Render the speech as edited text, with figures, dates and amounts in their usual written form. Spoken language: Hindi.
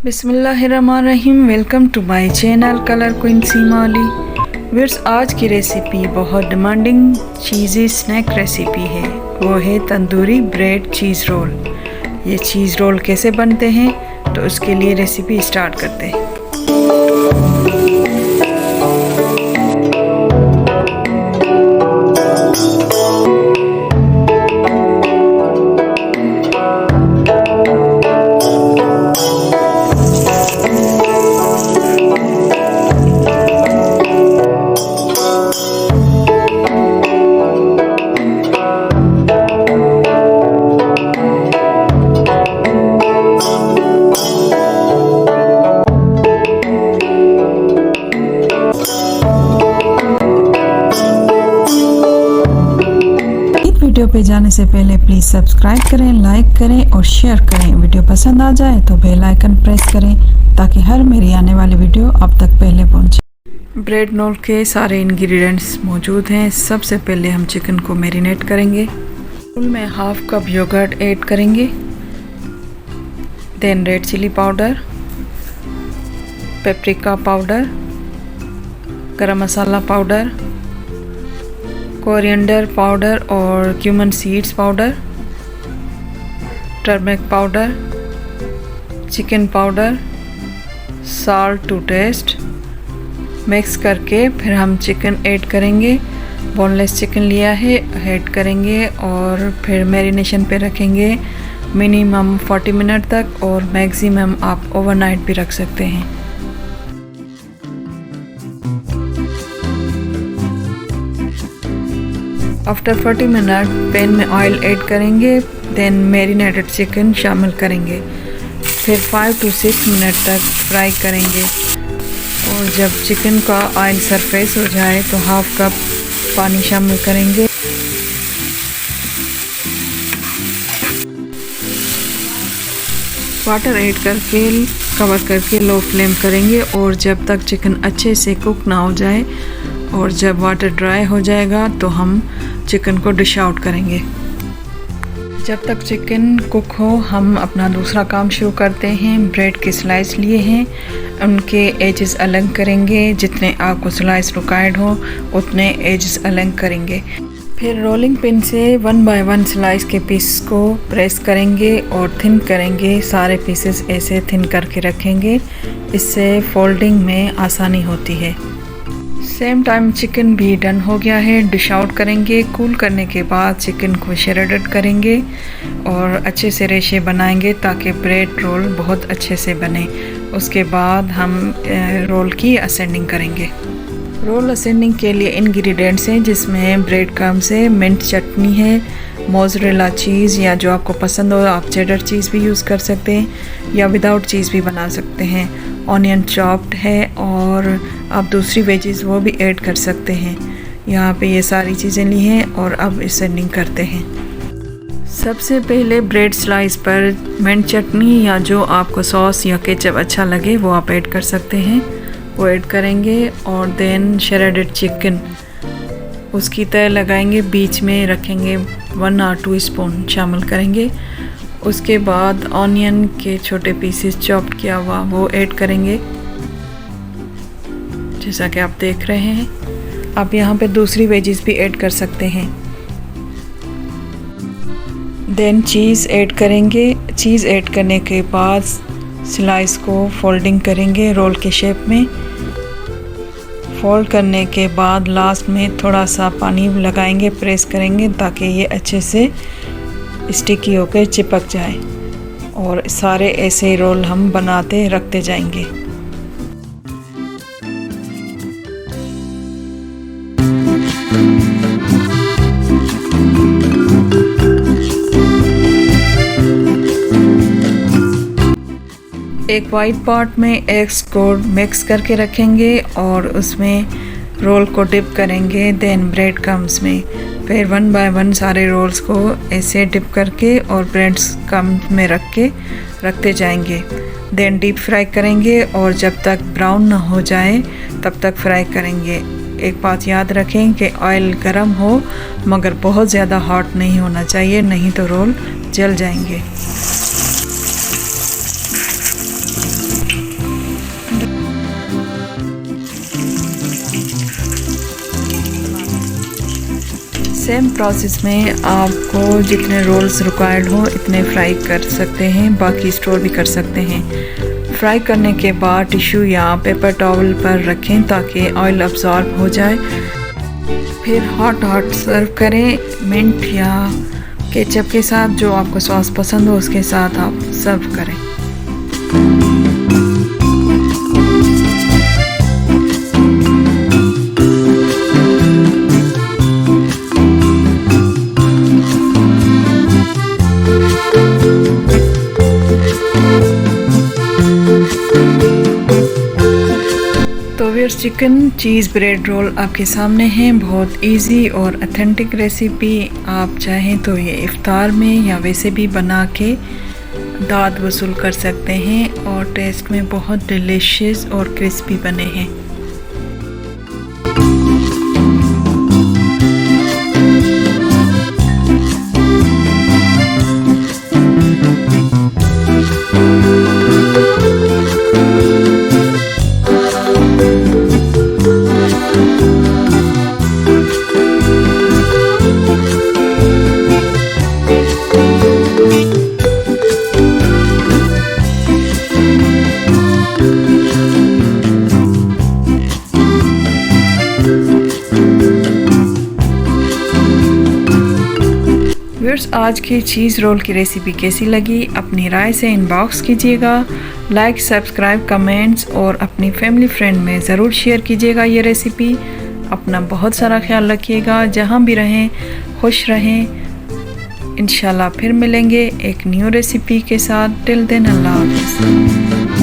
बिस्मिल्लाहिर्रहमानिर्रहीम। Welcome to my channel Colour Queen Seema Ali. Viewers, आज की रेसिपी बहुत डिमांडिंग चीज़ी स्नैक रेसिपी है। वो है तंदूरी ब्रेड चीज़ रोल। ये चीज़ रोल कैसे बनते हैं तो उसके लिए रेसिपी स्टार्ट करते हैं। वीडियो पे जाने से पहले प्लीज़ सब्सक्राइब करें, लाइक करें और शेयर करें। वीडियो पसंद आ जाए तो बेल आइकन प्रेस करें ताकि हर मेरी आने वाली वीडियो आप तक पहले पहुंचे। ब्रेड रोल के सारे इंग्रेडिएंट्स मौजूद हैं। सबसे पहले हम चिकन को मैरिनेट करेंगे। बोल में हाफ कप योगर्ट ऐड करेंगे, then red chilli powder, paprika powder, garam masala powder, coriander powder और cumin seeds powder, turmeric powder, chicken powder, salt to taste. Mix करके फिर हम चिकन ऐड करेंगे। बोनलेस चिकन लिया है, ऐड करेंगे और फिर मैरिनेशन पे रखेंगे मिनिमम 40 मिनट तक, और मैक्सिमम आप ओवरनाइट भी रख सकते हैं। आफ्टर 40 मिनट पैन में ऑयल ऐड करेंगे, देन मैरिनेटेड चिकन शामिल करेंगे, फिर 5 to 6 मिनट तक फ्राई करेंगे। और जब चिकन का ऑयल सरफेस हो जाए तो हाफ कप पानी शामिल करेंगे। वाटर ऐड करके कवर करके लो फ्लेम करेंगे, और जब तक चिकन अच्छे से कुक ना हो जाए, और जब वाटर ड्राई हो जाएगा तो हम चिकन को डिश आउट करेंगे। जब तक चिकन कुक हो हम अपना दूसरा काम शुरू करते हैं। ब्रेड के स्लाइस लिए हैं, उनके एजेस अलग करेंगे। जितने आपको स्लाइस रिक्वायर्ड हो उतने एजेस अलग करेंगे। फिर रोलिंग पिन से 1 by 1 स्लाइस के पीस को प्रेस करेंगे और थिन करेंगे। सारे पीसेस ऐसे थिन करके रखेंगे, इससे फोल्डिंग में आसानी होती है। सेम टाइम चिकन भी डन हो गया है। डिश आउट करेंगे। कूल करने के बाद चिकन को श्रेडेड करेंगे और अच्छे से रेशे बनाएंगे ताकि ब्रेड रोल बहुत अच्छे से बने। उसके बाद हम रोल की असेंडिंग करेंगे। रोल असेंडिंग के लिए इंग्रेडिएंट्स हैं, जिसमें ब्रेड क्रम्स है, मिंट चटनी है, मोज़रेला चीज़ या जो आपको पसंद हो आप चेडर चीज़ भी यूज़ कर सकते हैं या विदाउट चीज़ भी बना सकते हैं। ऑनियन चॉप्ड है और आप दूसरी वेजेस वो भी ऐड कर सकते हैं। यहाँ पे ये सारी चीज़ें ली हैं और अब असेंडिंग करते हैं। सबसे पहले ब्रेड स्लाइस पर मिंट चटनी या जो आपको सॉस या केचप अच्छा लगे वो आप ऐड कर सकते हैं, वो ऐड करेंगे। और देन श्रेडेड चिकन उसकी तय लगाएंगे, बीच में रखेंगे, 1 or 2 स्पून शामिल करेंगे। उसके बाद ऑनियन के छोटे पीसेस चॉप्ड किया हुआ वो ऐड करेंगे, जैसा कि आप देख रहे हैं। आप यहाँ पे दूसरी वेजेस भी ऐड कर सकते हैं। देन चीज़ ऐड करेंगे। चीज़ ऐड करने के बाद स्लाइस को फोल्डिंग करेंगे रोल के शेप में। फोल्ड करने के बाद लास्ट में थोड़ा सा पानी लगाएंगे, प्रेस करेंगे ताकि ये अच्छे से स्टिकी होकर चिपक जाए, और सारे ऐसे रोल हम बनाते रखते जाएंगे। एक वाइट पॉट में एग्स को मिक्स करके रखेंगे और उसमें रोल को डिप करेंगे, देन ब्रेड क्रम्स में। फिर 1 by 1 सारे रोल्स को ऐसे डिप करके और ब्रेड क्रम्स में रख के रखते जाएंगे। देन डीप फ्राई करेंगे और जब तक ब्राउन ना हो जाए तब तक फ्राई करेंगे। एक बात याद रखें कि ऑयल गर्म हो मगर बहुत ज़्यादा हॉट नहीं होना चाहिए, नहीं तो रोल जल जाएंगे। सेम प्रोसेस में आपको जितने रोल्स रिक्वायर्ड हो इतने फ्राई कर सकते हैं, बाकी स्टोर भी कर सकते हैं। फ्राई करने के बाद टिश्यू या पेपर टॉवल पर रखें ताकि ऑयल अब्जॉर्ब हो जाए। फिर हॉट सर्व करें। मिंट या केचप के साथ, जो आपको सॉस पसंद हो उसके साथ आप सर्व करें। चिकन चीज़ ब्रेड रोल आपके सामने है। बहुत इजी और ऑथेंटिक रेसिपी। आप चाहें तो ये इफ्तार में या वैसे भी बना के दाद वसूल कर सकते हैं और टेस्ट में बहुत डिलीशियस और क्रिस्पी बने हैं। आज की चीज़ रोल की रेसिपी कैसी लगी अपनी राय से इनबॉक्स कीजिएगा। लाइक, सब्सक्राइब, कमेंट्स और अपनी फैमिली फ्रेंड में ज़रूर शेयर कीजिएगा ये रेसिपी। अपना बहुत सारा ख्याल रखिएगा। जहाँ भी रहें खुश रहें। इंशाल्लाह फिर मिलेंगे एक न्यू रेसिपी के साथ। टिल देन अल्लाह हाफ़िज़।